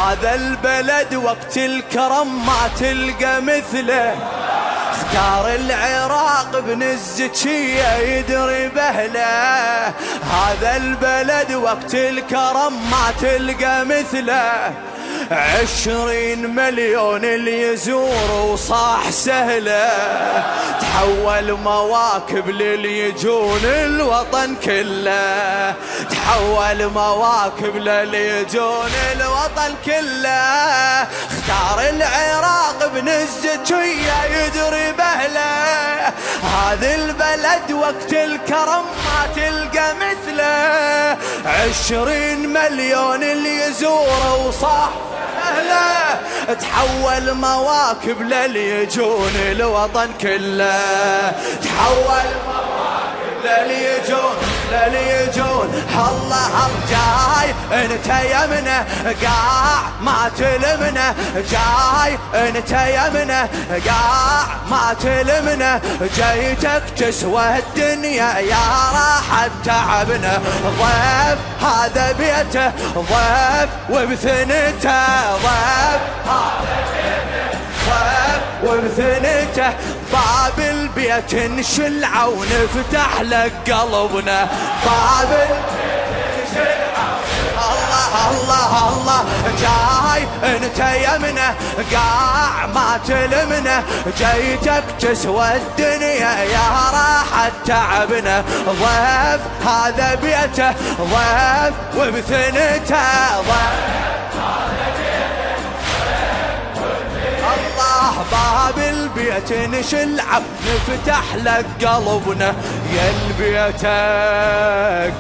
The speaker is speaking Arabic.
هذا البلد وقت الكرم ما تلقى مثله. اختار العراق ابن الزكية يدري بهله. هذا البلد وقت الكرم ما تلقى مثله. 20 مليون اللي يزور وصاح سهله. تحول مواكب للي يجون الوطن كله. تحول مواكب للي يجون الوطن كله. اختار العراق ابن الزكية يدري بهله. هذا البلد وقت الكرم ما تلقى مثله. 20 مليون اللي يزور وصاح سهله. تحول مواكب للي يجون الوطن كله. تحول مواكب للي يجون الله جاي انت يمنا قاع ما تلمنا. جاي انت يمنا قاع ما تلمنا. جيتك تسوى الدنيا يا راحة تعبنا. ضيف هذا بيته ضيف وبثنته. ضيف هذا بيته ضيف وبثنته. باب البيت نشلعه ونفتح لك قلبنا. باب البيت نشلعه. الله الله الله جاي انت يمنا قاع ما تلمنا. جيتك تسوى الدنيا يا راحة تعبنا. ضيف هذا بيته ضيف وبثنته. ضيف باب البيت نشلعه نفتح لك قلبنا. يا البيتك